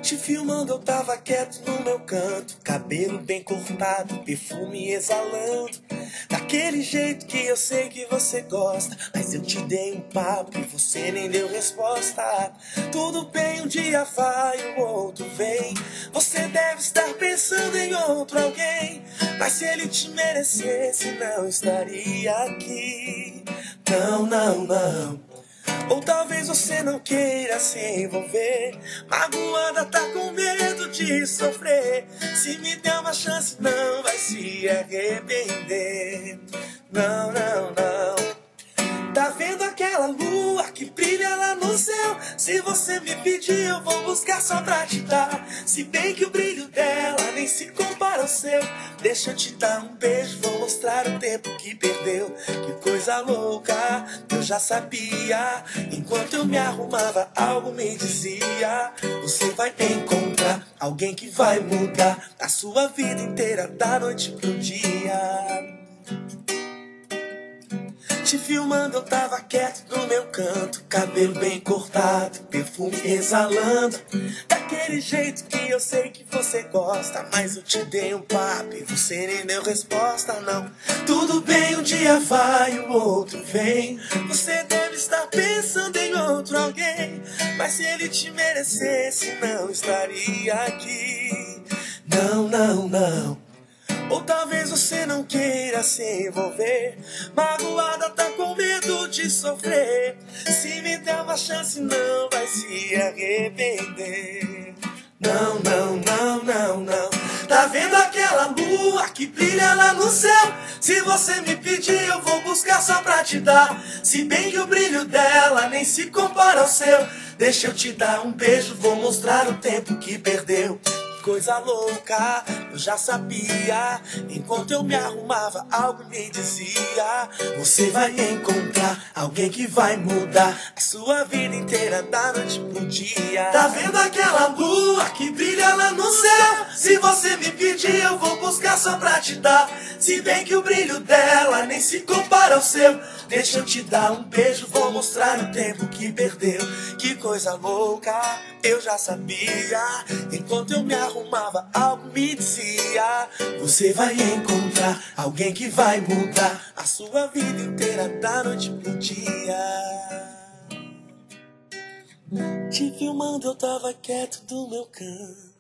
Te filmando eu tava quieto no meu canto, cabelo bem cortado, perfume exalando, daquele jeito que eu sei que você gosta. Mas eu te dei um papo e você nem deu resposta. Tudo bem, um dia vai, o outro vem. Você deve estar pensando em outro alguém, mas se ele te merecesse não estaria aqui. Não, não, não. Ou talvez você não queira se envolver, magoada, tá com medo de sofrer. Se me der uma chance não vai se arrepender. Não, não, não. Tá vendo aquela lua que brilha lá no céu? Se você me pedir eu vou buscar só pra te dar. Se bem que o brilho dela nem se compara ao seu. Deixa eu te dar um beijo, vou mostrar o tempo que perdeu. Que coisa louca, eu já sabia. Enquanto eu me arrumava algo me dizia: você vai encontrar alguém que vai mudar a sua vida inteira, da noite pro dia. Te filmando eu tava quieto no meu canto, cabelo bem cortado, perfume exalando, daquele jeito que eu sei que você gosta. Mas eu te dei um papo e você nem deu resposta, não. Tudo bem, um dia vai, o outro vem. Você deve estar pensando em outro alguém, mas se ele te merecesse não estaria aqui. Não, não, não. Ou talvez você não queira se envolver, magoada, tá com medo de sofrer. Se me der uma chance não vai se arrepender. Não, não, não, não, não. Tá vendo aquela lua que brilha lá no céu? Se você me pedir eu vou buscar só pra te dar. Se bem que o brilho dela nem se compara ao seu. Deixa eu te dar um beijo, vou mostrar o tempo que perdeu. Coisa louca, eu já sabia. Enquanto eu me arrumava, algo me dizia: você vai encontrar alguém que vai mudar a sua vida inteira, da noite pro dia. Tá vendo aquela lua que brilha lá no céu? Se você me pedir, eu vou buscar só pra te dar. Se bem que o brilho dela nem se compara ao seu. Deixa eu te dar um beijo, vou mostrar o tempo que perdeu. Que coisa louca, eu já sabia. Enquanto eu me arrumava, algo me dizia: você vai encontrar alguém que vai mudar a sua vida inteira, da noite pro dia. Te filmando eu tava quieto do meu canto.